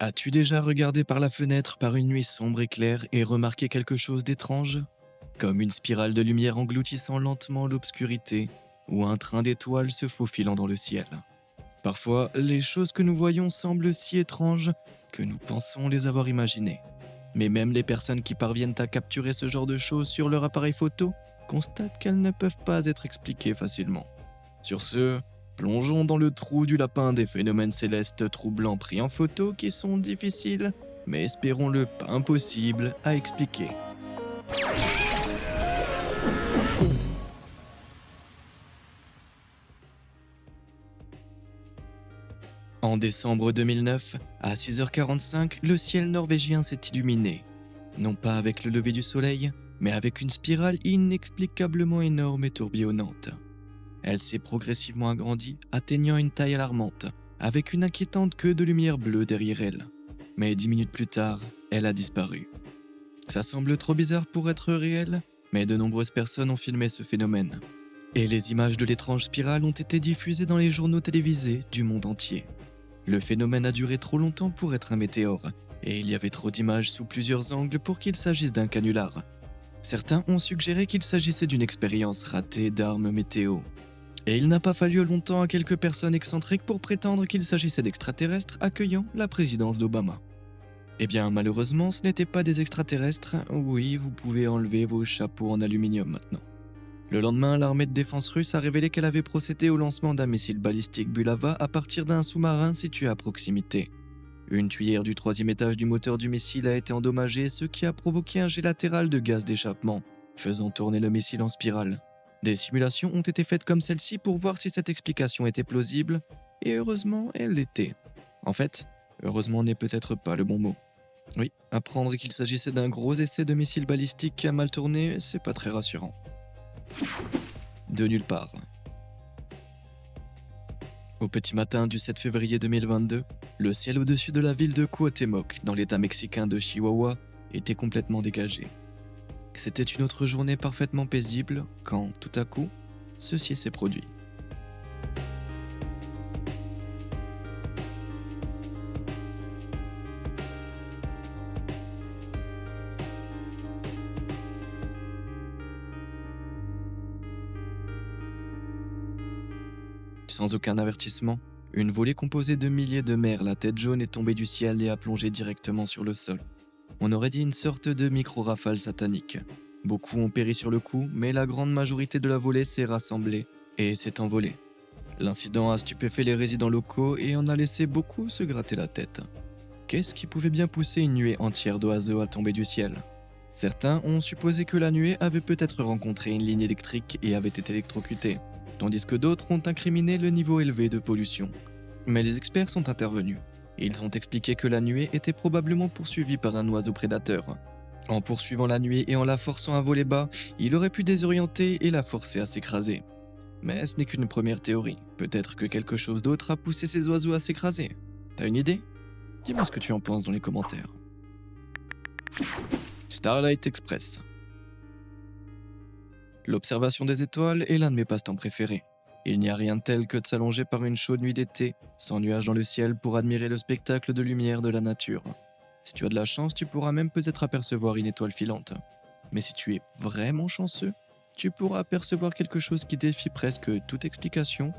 As-tu déjà regardé par la fenêtre par une nuit sombre et claire et remarqué quelque chose d'étrange? Comme une spirale de lumière engloutissant lentement l'obscurité ou un train d'étoiles se faufilant dans le ciel. Parfois, les choses que nous voyons semblent si étranges que nous pensons les avoir imaginées. Mais même les personnes qui parviennent à capturer ce genre de choses sur leur appareil photo constatent qu'elles ne peuvent pas être expliquées facilement. Sur ce, plongeons dans le trou du lapin des phénomènes célestes troublants pris en photo qui sont difficiles, mais espérons-le pas impossibles à expliquer. En décembre 2009, à 6h45, le ciel norvégien s'est illuminé. Non pas avec le lever du soleil, mais avec une spirale inexplicablement énorme et tourbillonnante. Elle s'est progressivement agrandie, atteignant une taille alarmante, avec une inquiétante queue de lumière bleue derrière elle. Mais 10 minutes plus tard, elle a disparu. Ça semble trop bizarre pour être réel, mais de nombreuses personnes ont filmé ce phénomène. Et les images de l'étrange spirale ont été diffusées dans les journaux télévisés du monde entier. Le phénomène a duré trop longtemps pour être un météore, et il y avait trop d'images sous plusieurs angles pour qu'il s'agisse d'un canular. Certains ont suggéré qu'il s'agissait d'une expérience ratée d'armes météo. Et il n'a pas fallu longtemps à quelques personnes excentriques pour prétendre qu'il s'agissait d'extraterrestres accueillant la présidence d'Obama. Eh bien, malheureusement, ce n'étaient pas des extraterrestres. Oui, vous pouvez enlever vos chapeaux en aluminium maintenant. Le lendemain, l'armée de défense russe a révélé qu'elle avait procédé au lancement d'un missile balistique Bulava à partir d'un sous-marin situé à proximité. Une tuyère du 3e étage du moteur du missile a été endommagée, ce qui a provoqué un jet latéral de gaz d'échappement, faisant tourner le missile en spirale. Des simulations ont été faites comme celle-ci pour voir si cette explication était plausible, et heureusement, elle l'était. En fait, heureusement n'est peut-être pas le bon mot. Oui, apprendre qu'il s'agissait d'un gros essai de missile balistique qui a mal tourné, c'est pas très rassurant. De nulle part. Au petit matin du 7 février 2022, le ciel au-dessus de la ville de Cuauhtémoc, dans l'état mexicain de Chihuahua, était complètement dégagé. C'était une autre journée parfaitement paisible quand, tout à coup, ceci s'est produit. Sans aucun avertissement, une volée composée de milliers de merles à tête jaune est tombée du ciel et a plongé directement sur le sol. On aurait dit une sorte de micro-rafale satanique. Beaucoup ont péri sur le coup, mais la grande majorité de la volée s'est rassemblée et s'est envolée. L'incident a stupéfait les résidents locaux et en a laissé beaucoup se gratter la tête. Qu'est-ce qui pouvait bien pousser une nuée entière d'oiseaux à tomber du ciel? Certains ont supposé que la nuée avait peut-être rencontré une ligne électrique et avait été électrocutée, tandis que d'autres ont incriminé le niveau élevé de pollution. Mais les experts sont intervenus. Ils ont expliqué que la nuée était probablement poursuivie par un oiseau prédateur. En poursuivant la nuée et en la forçant à voler bas, il aurait pu désorienter et la forcer à s'écraser. Mais ce n'est qu'une première théorie. Peut-être que quelque chose d'autre a poussé ces oiseaux à s'écraser. T'as une idée? Dis-moi ce que tu en penses dans les commentaires. Starlight Express. L'observation des étoiles est l'un de mes passe-temps préférés. Il n'y a rien de tel que de s'allonger par une chaude nuit d'été, sans nuages dans le ciel pour admirer le spectacle de lumière de la nature. Si tu as de la chance, tu pourras même peut-être apercevoir une étoile filante. Mais si tu es vraiment chanceux, tu pourras apercevoir quelque chose qui défie presque toute explication,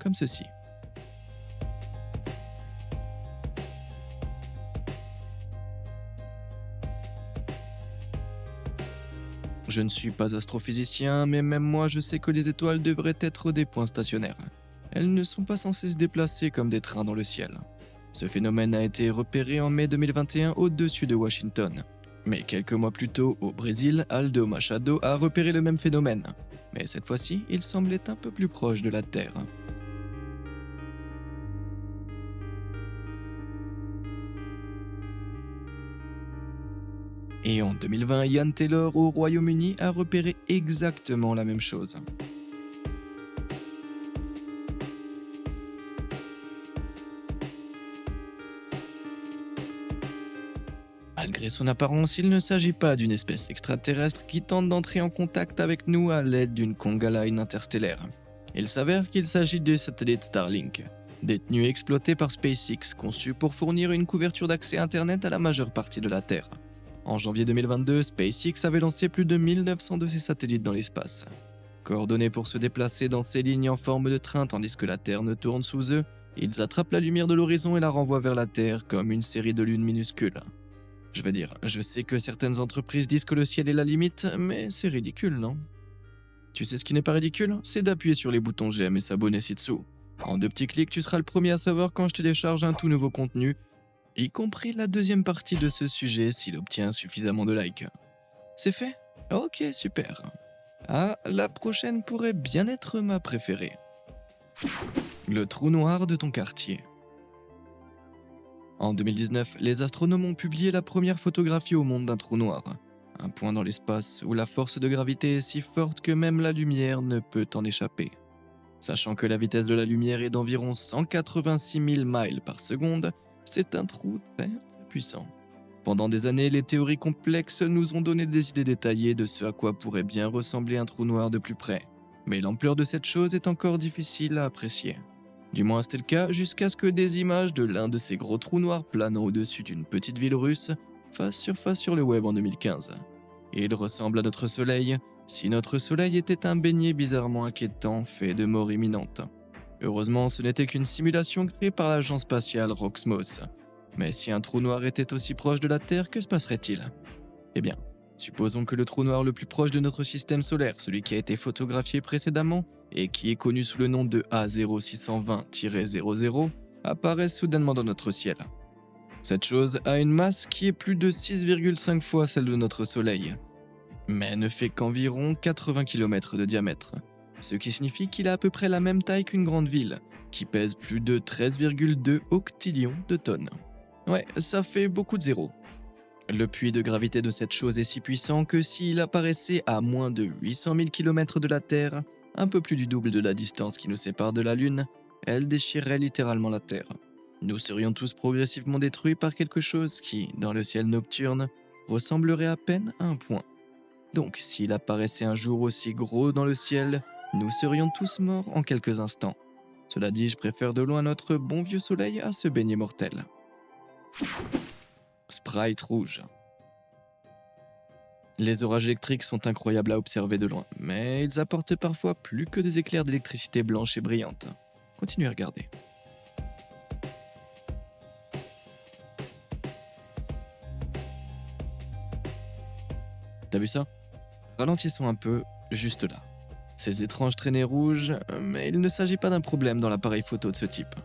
comme ceci. Je ne suis pas astrophysicien, mais même moi je sais que les étoiles devraient être des points stationnaires. Elles ne sont pas censées se déplacer comme des trains dans le ciel. Ce phénomène a été repéré en mai 2021 au-dessus de Washington. Mais quelques mois plus tôt, au Brésil, Aldo Machado a repéré le même phénomène. Mais cette fois-ci, il semblait un peu plus proche de la Terre. Et en 2020, Ian Taylor au Royaume-Uni a repéré exactement la même chose. Malgré son apparence, il ne s'agit pas d'une espèce extraterrestre qui tente d'entrer en contact avec nous à l'aide d'une Conga Line interstellaire. Il s'avère qu'il s'agit du satellite Starlink, détenu et exploité par SpaceX, conçu pour fournir une couverture d'accès Internet à la majeure partie de la Terre. En janvier 2022, SpaceX avait lancé plus de 1900 de ses satellites dans l'espace. Coordonnés pour se déplacer dans ces lignes en forme de train tandis que la Terre ne tourne sous eux, ils attrapent la lumière de l'horizon et la renvoient vers la Terre comme une série de lunes minuscules. Je veux dire, je sais que certaines entreprises disent que le ciel est la limite, mais c'est ridicule, non? Tu sais ce qui n'est pas ridicule? C'est d'appuyer sur les boutons j'aime et s'abonner ci-dessous. En 2 petits clics, tu seras le premier à savoir quand je télécharge un tout nouveau contenu, y compris la deuxième partie de ce sujet s'il obtient suffisamment de likes. C'est fait? Ok, super. Ah, la prochaine pourrait bien être ma préférée. Le trou noir de ton quartier. En 2019, les astronomes ont publié la première photographie au monde d'un trou noir. Un point dans l'espace où la force de gravité est si forte que même la lumière ne peut en échapper. Sachant que la vitesse de la lumière est d'environ 186 000 miles par seconde, c'est un trou très puissant. Pendant des années, les théories complexes nous ont donné des idées détaillées de ce à quoi pourrait bien ressembler un trou noir de plus près. Mais l'ampleur de cette chose est encore difficile à apprécier. Du moins c'était le cas jusqu'à ce que des images de l'un de ces gros trous noirs planant au-dessus d'une petite ville russe fassent surface sur le web en 2015. Et il ressemble à notre soleil, si notre soleil était un beignet bizarrement inquiétant fait de mort imminente. Heureusement, ce n'était qu'une simulation créée par l'agence spatiale Roxmos. Mais si un trou noir était aussi proche de la Terre, que se passerait-il? Eh bien, supposons que le trou noir le plus proche de notre système solaire, celui qui a été photographié précédemment et qui est connu sous le nom de A0620-00, apparaisse soudainement dans notre ciel. Cette chose a une masse qui est plus de 6,5 fois celle de notre Soleil, mais ne fait qu'environ 80 km de diamètre, ce qui signifie qu'il a à peu près la même taille qu'une grande ville, qui pèse plus de 13,2 octillions de tonnes. Ouais, ça fait beaucoup de zéros. Le puits de gravité de cette chose est si puissant que s'il apparaissait à moins de 800 000 km de la Terre, un peu plus du double de la distance qui nous sépare de la Lune, elle déchirerait littéralement la Terre. Nous serions tous progressivement détruits par quelque chose qui, dans le ciel nocturne, ressemblerait à peine à un point. Donc, s'il apparaissait un jour aussi gros dans le ciel, nous serions tous morts en quelques instants. Cela dit, je préfère de loin notre bon vieux soleil à ce beignet mortel. Sprite rouge. Les orages électriques sont incroyables à observer de loin, mais ils apportent parfois plus que des éclairs d'électricité blanche et brillante. Continuez à regarder. T'as vu ça? Ralentissons un peu, juste là. Ces étranges traînées rouges, mais il ne s'agit pas d'un problème dans l'appareil photo de ce type.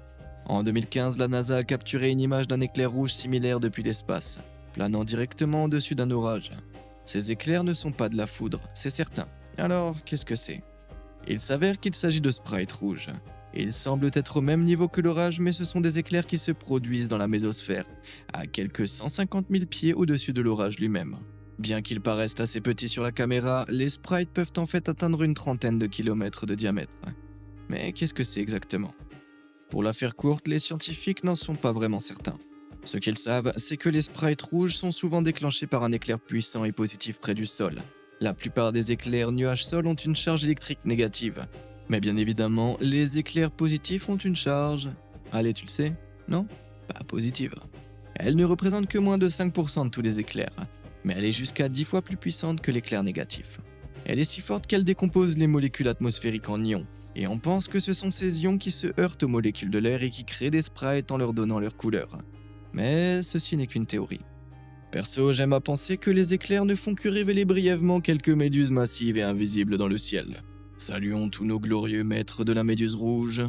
En 2015, la NASA a capturé une image d'un éclair rouge similaire depuis l'espace, planant directement au-dessus d'un orage. Ces éclairs ne sont pas de la foudre, c'est certain. Alors, qu'est-ce que c'est? Il s'avère qu'il s'agit de sprites rouges. Ils semblent être au même niveau que l'orage, mais ce sont des éclairs qui se produisent dans la mésosphère, à quelques 150 000 pieds au-dessus de l'orage lui-même. Bien qu'ils paraissent assez petits sur la caméra, les sprites peuvent en fait atteindre une trentaine de kilomètres de diamètre. Mais qu'est-ce que c'est exactement? Pour la faire courte, les scientifiques n'en sont pas vraiment certains. Ce qu'ils savent, c'est que les sprites rouges sont souvent déclenchés par un éclair puissant et positif près du sol. La plupart des éclairs nuage-sol ont une charge électrique négative. Mais bien évidemment, les éclairs positifs ont une charge... Allez, tu le sais? Non? Pas positive. Elle ne représente que moins de 5% de tous les éclairs, mais elle est jusqu'à 10 fois plus puissante que l'éclair négatif. Elle est si forte qu'elle décompose les molécules atmosphériques en ions, et on pense que ce sont ces ions qui se heurtent aux molécules de l'air et qui créent des sprites en leur donnant leur couleur. Mais ceci n'est qu'une théorie. Perso, j'aime à penser que les éclairs ne font que révéler brièvement quelques méduses massives et invisibles dans le ciel. Saluons tous nos glorieux maîtres de la méduse rouge.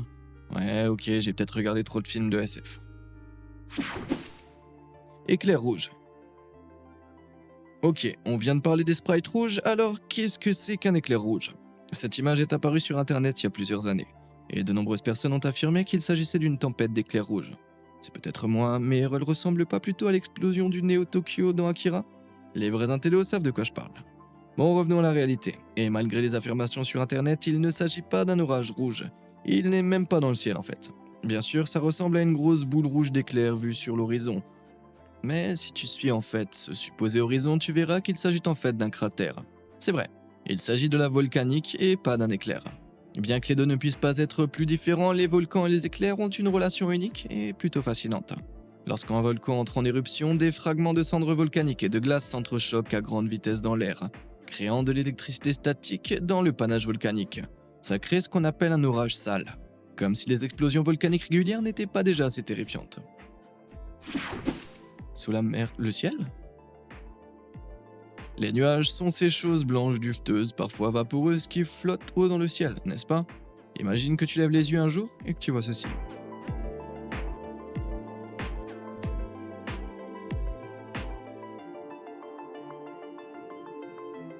Ouais, ok, j'ai peut-être regardé trop de films de SF. Éclair rouge. Ok, on vient de parler des sprites rouges, alors qu'est-ce que c'est qu'un éclair rouge? Cette image est apparue sur internet il y a plusieurs années, et de nombreuses personnes ont affirmé qu'il s'agissait d'une tempête d'éclairs rouges. C'est peut-être moi, mais elle ressemble pas plutôt à l'explosion du Neo Tokyo dans Akira? Les vrais intellos savent de quoi je parle. Bon, revenons à la réalité, et malgré les affirmations sur internet, il ne s'agit pas d'un orage rouge. Il n'est même pas dans le ciel en fait. Bien sûr, ça ressemble à une grosse boule rouge d'éclairs vue sur l'horizon. Mais si tu suis en fait ce supposé horizon, tu verras qu'il s'agit en fait d'un cratère. C'est vrai, il s'agit de la volcanique et pas d'un éclair. Bien que les deux ne puissent pas être plus différents, les volcans et les éclairs ont une relation unique et plutôt fascinante. Lorsqu'un volcan entre en éruption, des fragments de cendres volcaniques et de glace s'entrechoquent à grande vitesse dans l'air, créant de l'électricité statique dans le panache volcanique. Ça crée ce qu'on appelle un orage sale, comme si les explosions volcaniques régulières n'étaient pas déjà assez terrifiantes. Sous la mer, le ciel ? Les nuages sont ces choses blanches duveteuses, parfois vaporeuses, qui flottent haut dans le ciel, n'est-ce pas ? Imagine que tu lèves les yeux un jour et que tu vois ceci.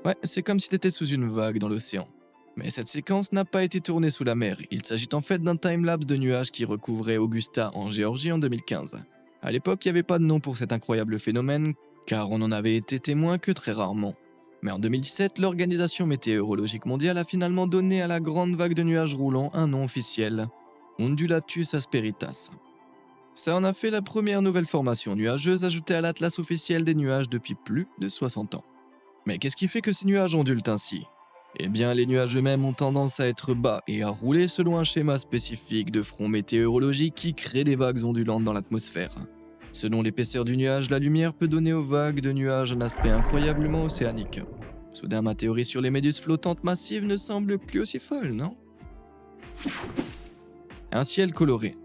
Ouais, c'est comme si t'étais sous une vague dans l'océan. Mais cette séquence n'a pas été tournée sous la mer, il s'agit en fait d'un timelapse de nuages qui recouvrait Augusta en Géorgie en 2015. À l'époque, il n'y avait pas de nom pour cet incroyable phénomène, car on n'en avait été témoin que très rarement. Mais en 2017, l'Organisation météorologique mondiale a finalement donné à la grande vague de nuages roulants un nom officiel, Undulatus asperitas. Ça en a fait la première nouvelle formation nuageuse ajoutée à l'atlas officiel des nuages depuis plus de 60 ans. Mais qu'est-ce qui fait que ces nuages ondulent ainsi ? Eh bien, les nuages eux-mêmes ont tendance à être bas et à rouler selon un schéma spécifique de front météorologique qui crée des vagues ondulantes dans l'atmosphère. Selon l'épaisseur du nuage, la lumière peut donner aux vagues de nuages un aspect incroyablement océanique. Soudain, ma théorie sur les méduses flottantes massives ne semble plus aussi folle, non ? Un ciel coloré.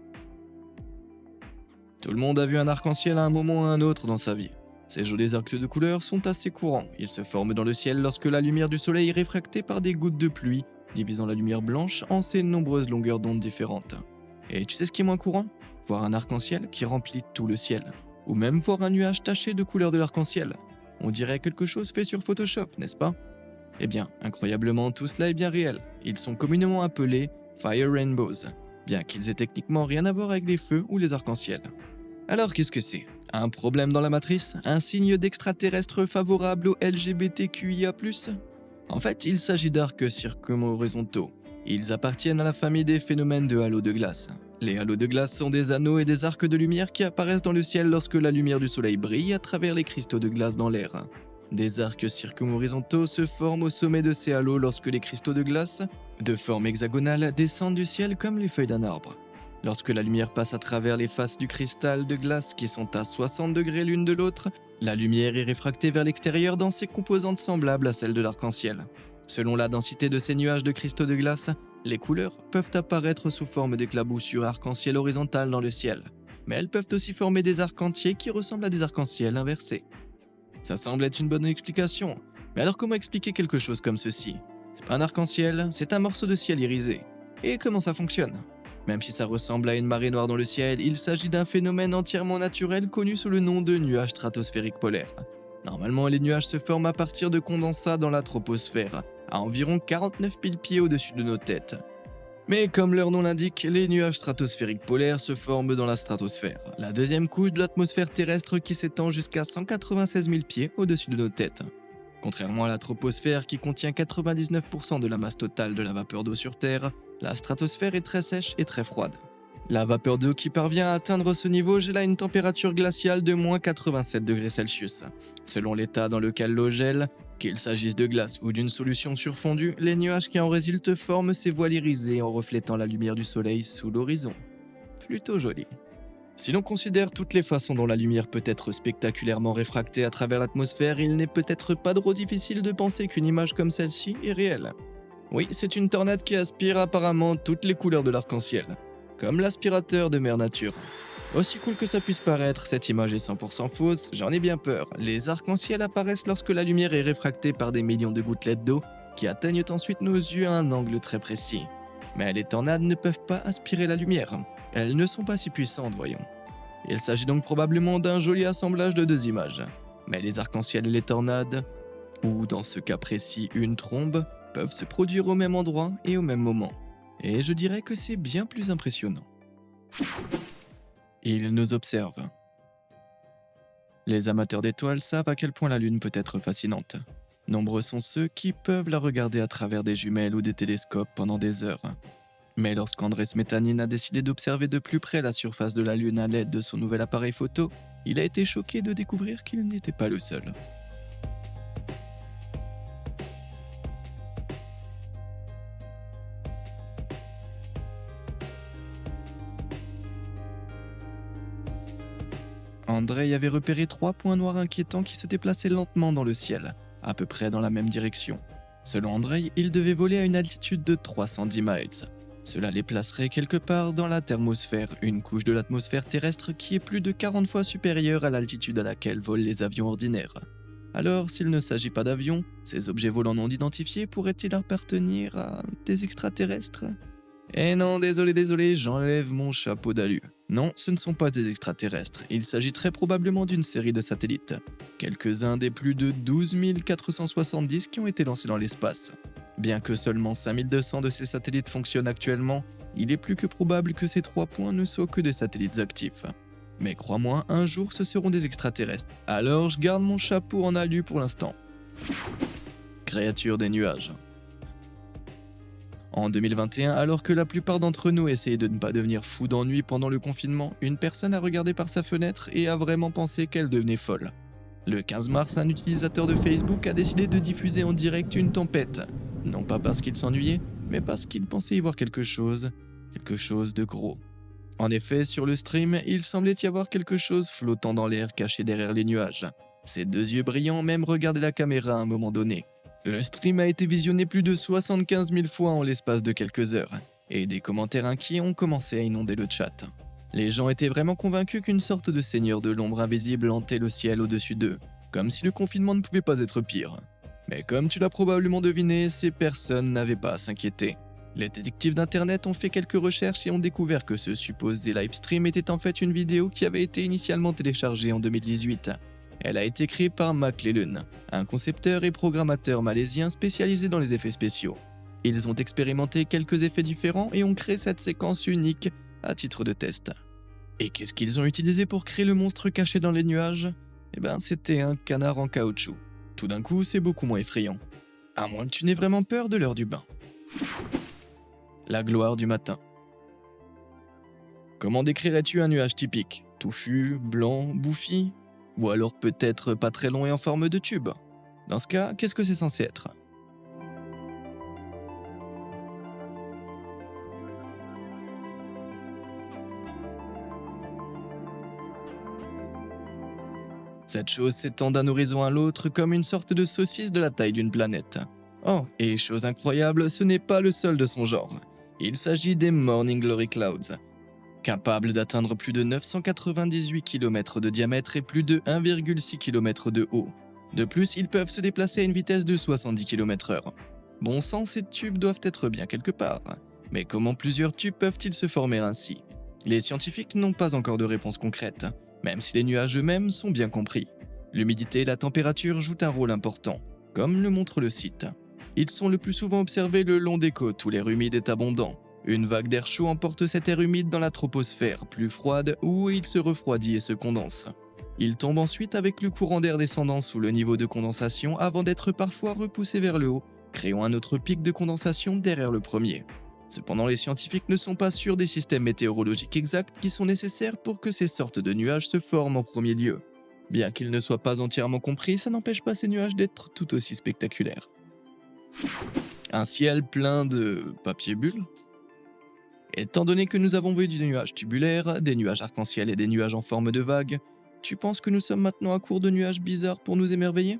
Tout le monde a vu un arc-en-ciel à un moment ou à un autre dans sa vie. Ces jolis arcs de couleurs sont assez courants. Ils se forment dans le ciel lorsque la lumière du soleil est réfractée par des gouttes de pluie, divisant la lumière blanche en ces nombreuses longueurs d'onde différentes. Et tu sais ce qui est moins courant ? Voir un arc-en-ciel qui remplit tout le ciel. Ou même voir un nuage taché de couleurs de l'arc-en-ciel. On dirait quelque chose fait sur Photoshop, n'est-ce pas ? Eh bien, incroyablement, tout cela est bien réel. Ils sont communément appelés Fire Rainbows, bien qu'ils aient techniquement rien à voir avec les feux ou les arcs-en-ciel. Alors qu'est-ce que c'est ? Un problème dans la matrice ? Un signe d'extraterrestre favorable au LGBTQIA+. En fait, il s'agit d'arcs circumhorizontaux. Ils appartiennent à la famille des phénomènes de halos de glace. Les halos de glace sont des anneaux et des arcs de lumière qui apparaissent dans le ciel lorsque la lumière du soleil brille à travers les cristaux de glace dans l'air. Des arcs circumhorizontaux se forment au sommet de ces halos lorsque les cristaux de glace, de forme hexagonale, descendent du ciel comme les feuilles d'un arbre. Lorsque la lumière passe à travers les faces du cristal de glace qui sont à 60 degrés l'une de l'autre, la lumière est réfractée vers l'extérieur dans ses composantes semblables à celles de l'arc-en-ciel. Selon la densité de ces nuages de cristaux de glace, les couleurs peuvent apparaître sous forme d'éclaboussures arc-en-ciel horizontales dans le ciel, mais elles peuvent aussi former des arcs entiers qui ressemblent à des arcs-en-ciel inversés. Ça semble être une bonne explication, mais alors comment expliquer quelque chose comme ceci ? C'est pas un arc-en-ciel, c'est un morceau de ciel irisé. Et comment ça fonctionne ? Même si ça ressemble à une marée noire dans le ciel, il s'agit d'un phénomène entièrement naturel connu sous le nom de nuages stratosphériques polaires. Normalement, les nuages se forment à partir de condensats dans la troposphère, à environ 49 000 pieds au-dessus de nos têtes. Mais comme leur nom l'indique, les nuages stratosphériques polaires se forment dans la stratosphère, la deuxième couche de l'atmosphère terrestre qui s'étend jusqu'à 196 000 pieds au-dessus de nos têtes. Contrairement à la troposphère qui contient 99% de la masse totale de la vapeur d'eau sur Terre, la stratosphère est très sèche et très froide. La vapeur d'eau qui parvient à atteindre ce niveau gèle à une température glaciale de moins 87 degrés Celsius. Selon l'état dans lequel l'eau gèle, qu'il s'agisse de glace ou d'une solution surfondue, les nuages qui en résultent forment ces voiles irisées en reflétant la lumière du soleil sous l'horizon. Plutôt joli. Si l'on considère toutes les façons dont la lumière peut être spectaculairement réfractée à travers l'atmosphère, il n'est peut-être pas trop difficile de penser qu'une image comme celle-ci est réelle. Oui, c'est une tornade qui aspire apparemment toutes les couleurs de l'arc-en-ciel, comme l'aspirateur de Mère Nature. Aussi cool que ça puisse paraître, cette image est 100% fausse, j'en ai bien peur. Les arcs-en-ciel apparaissent lorsque la lumière est réfractée par des millions de gouttelettes d'eau qui atteignent ensuite nos yeux à un angle très précis. Mais les tornades ne peuvent pas aspirer la lumière. Elles ne sont pas si puissantes, voyons. Il s'agit donc probablement d'un joli assemblage de deux images. Mais les arcs-en-ciel et les tornades, ou dans ce cas précis une trombe, peuvent se produire au même endroit et au même moment. Et je dirais que c'est bien plus impressionnant. Ils nous observent. Les amateurs d'étoiles savent à quel point la Lune peut être fascinante. Nombreux sont ceux qui peuvent la regarder à travers des jumelles ou des télescopes pendant des heures. Mais lorsqu'Andrés Metanin a décidé d'observer de plus près la surface de la Lune à l'aide de son nouvel appareil photo, il a été choqué de découvrir qu'il n'était pas le seul. Andrei avait repéré 3 points noirs inquiétants qui se déplaçaient lentement dans le ciel, à peu près dans la même direction. Selon Andrei, ils devaient voler à une altitude de 310 miles. Cela les placerait quelque part dans la thermosphère, une couche de l'atmosphère terrestre qui est plus de 40 fois supérieure à l'altitude à laquelle volent les avions ordinaires. Alors, s'il ne s'agit pas d'avions, ces objets volants non identifiés pourraient-ils appartenir à des extraterrestres ? Eh non, désolé, j'enlève mon chapeau d'alu. Non, ce ne sont pas des extraterrestres, il s'agit très probablement d'une série de satellites. Quelques-uns des plus de 12 470 qui ont été lancés dans l'espace. Bien que seulement 5200 de ces satellites fonctionnent actuellement, il est plus que probable que ces 3 points ne soient que des satellites actifs. Mais crois-moi, un jour ce seront des extraterrestres, alors je garde mon chapeau en alu pour l'instant. Créatures des nuages. En 2021, alors que la plupart d'entre nous essayaient de ne pas devenir fous d'ennui pendant le confinement, une personne a regardé par sa fenêtre et a vraiment pensé qu'elle devenait folle. Le 15 mars, un utilisateur de Facebook a décidé de diffuser en direct une tempête. Non pas parce qu'il s'ennuyait, mais parce qu'il pensait y voir quelque chose de gros. En effet, sur le stream, il semblait y avoir quelque chose flottant dans l'air caché derrière les nuages. Ses 2 yeux brillants même regardaient la caméra à un moment donné. Le stream a été visionné plus de 75 000 fois en l'espace de quelques heures, et des commentaires inquiets ont commencé à inonder le chat. Les gens étaient vraiment convaincus qu'une sorte de seigneur de l'ombre invisible hantait le ciel au-dessus d'eux, comme si le confinement ne pouvait pas être pire. Mais comme tu l'as probablement deviné, ces personnes n'avaient pas à s'inquiéter. Les détectives d'internet ont fait quelques recherches et ont découvert que ce supposé livestream était en fait une vidéo qui avait été initialement téléchargée en 2018. Elle a été créée par McClellan, un concepteur et programmateur malaisien spécialisé dans les effets spéciaux. Ils ont expérimenté quelques effets différents et ont créé cette séquence unique à titre de test. Et qu'est-ce qu'ils ont utilisé pour créer le monstre caché dans les nuages ? Eh ben, c'était un canard en caoutchouc. Tout d'un coup, c'est beaucoup moins effrayant. À moins que tu n'aies vraiment peur de l'heure du bain. La gloire du matin. Comment décrirais-tu un nuage typique ? Touffu, blanc, bouffi ? Ou alors peut-être pas très long et en forme de tube ? Dans ce cas, qu'est-ce que c'est censé être ? Cette chose s'étend d'un horizon à l'autre comme une sorte de saucisse de la taille d'une planète. Oh, et chose incroyable, ce n'est pas le seul de son genre. Il s'agit des Morning Glory Clouds, capables d'atteindre plus de 998 km de diamètre et plus de 1,6 km de haut. De plus, ils peuvent se déplacer à une vitesse de 70 km/h. Bon sang, ces tubes doivent être bien quelque part. Mais comment plusieurs tubes peuvent-ils se former ainsi ? Les scientifiques n'ont pas encore de réponse concrète, même si les nuages eux-mêmes sont bien compris. L'humidité et la température jouent un rôle important, comme le montre le site. Ils sont le plus souvent observés le long des côtes où l'air humide est abondant. Une vague d'air chaud emporte cet air humide dans la troposphère, plus froide, où il se refroidit et se condense. Il tombe ensuite avec le courant d'air descendant sous le niveau de condensation avant d'être parfois repoussé vers le haut, créant un autre pic de condensation derrière le premier. Cependant, les scientifiques ne sont pas sûrs des systèmes météorologiques exacts qui sont nécessaires pour que ces sortes de nuages se forment en premier lieu. Bien qu'ils ne soient pas entièrement compris, ça n'empêche pas ces nuages d'être tout aussi spectaculaires. Un ciel plein de papier bulle ? Étant donné que nous avons vu des nuages tubulaires, des nuages arc-en-ciel et des nuages en forme de vagues, tu penses que nous sommes maintenant à court de nuages bizarres pour nous émerveiller ?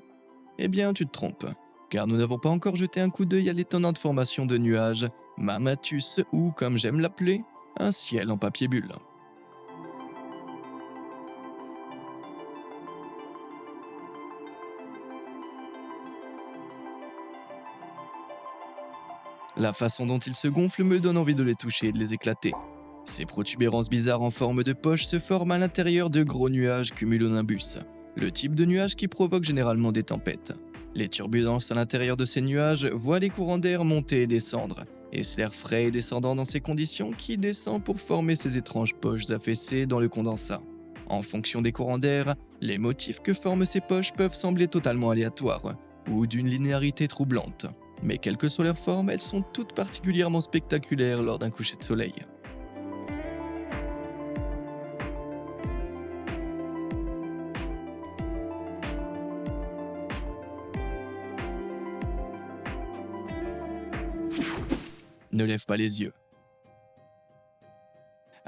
Eh bien, tu te trompes, car nous n'avons pas encore jeté un coup d'œil à l'étonnante formation de nuages Mammatus ou, comme j'aime l'appeler, un ciel en papier bulle. La façon dont ils se gonflent me donne envie de les toucher et de les éclater. Ces protubérances bizarres en forme de poche se forment à l'intérieur de gros nuages cumulonimbus, le type de nuage qui provoque généralement des tempêtes. Les turbulences à l'intérieur de ces nuages voient les courants d'air monter et descendre, et c'est l'air frais et descendant dans ces conditions qui descend pour former ces étranges poches affaissées dans le condensat. En fonction des courants d'air, les motifs que forment ces poches peuvent sembler totalement aléatoires, ou d'une linéarité troublante. Mais quelle que soit leur forme, elles sont toutes particulièrement spectaculaires lors d'un coucher de soleil. Ne lève pas les yeux.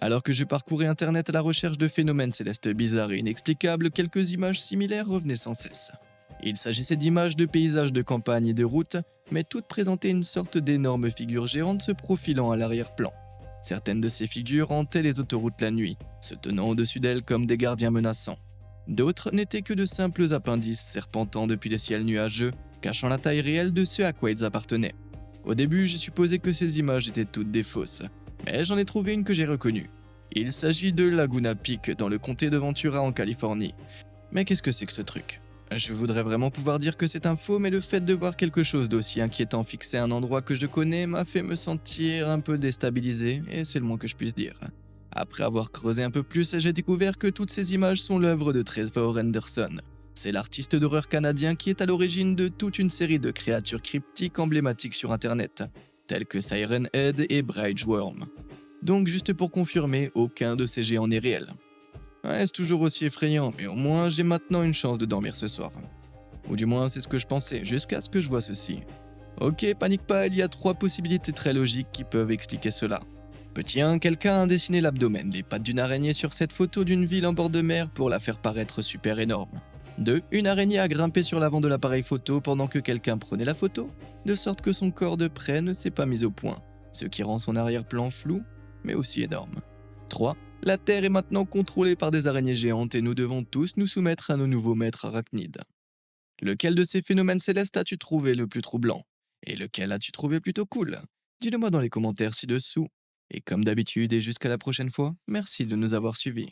Alors que je parcourais internet à la recherche de phénomènes célestes bizarres et inexplicables, quelques images similaires revenaient sans cesse. Il s'agissait d'images de paysages de campagne et de routes, mais toutes présentaient une sorte d'énorme figure géante se profilant à l'arrière-plan. Certaines de ces figures hantaient les autoroutes la nuit, se tenant au-dessus d'elles comme des gardiens menaçants. D'autres n'étaient que de simples appendices serpentant depuis les ciels nuageux, cachant la taille réelle de ce à quoi ils appartenaient. Au début, j'ai supposé que ces images étaient toutes des fausses, mais j'en ai trouvé une que j'ai reconnue. Il s'agit de Laguna Peak dans le comté de Ventura en Californie. Mais qu'est-ce que c'est que ce truc ? Je voudrais vraiment pouvoir dire que c'est un faux, mais le fait de voir quelque chose d'aussi inquiétant fixé à un endroit que je connais m'a fait me sentir un peu déstabilisé, et c'est le moins que je puisse dire. Après avoir creusé un peu plus, j'ai découvert que toutes ces images sont l'œuvre de Trevor Henderson. C'est l'artiste d'horreur canadien qui est à l'origine de toute une série de créatures cryptiques emblématiques sur internet, telles que Siren Head et Bridge Worm. Donc juste pour confirmer, aucun de ces géants n'est réel. Ouais, c'est toujours aussi effrayant, mais au moins j'ai maintenant une chance de dormir ce soir. Ou du moins c'est ce que je pensais, jusqu'à ce que je vois ceci. Ok, panique pas, il y a 3 possibilités très logiques qui peuvent expliquer cela. Petit 1, quelqu'un a dessiné l'abdomen, les pattes d'une araignée sur cette photo d'une ville en bord de mer pour la faire paraître super énorme. 2, une araignée a grimpé sur l'avant de l'appareil photo pendant que quelqu'un prenait la photo, de sorte que son corps de près ne s'est pas mis au point, ce qui rend son arrière-plan flou, mais aussi énorme. 3. La Terre est maintenant contrôlée par des araignées géantes et nous devons tous nous soumettre à nos nouveaux maîtres arachnides. Lequel de ces phénomènes célestes as-tu trouvé le plus troublant ? Et lequel as-tu trouvé plutôt cool ? Dis-le moi dans les commentaires ci-dessous. Et comme d'habitude et jusqu'à la prochaine fois, merci de nous avoir suivis.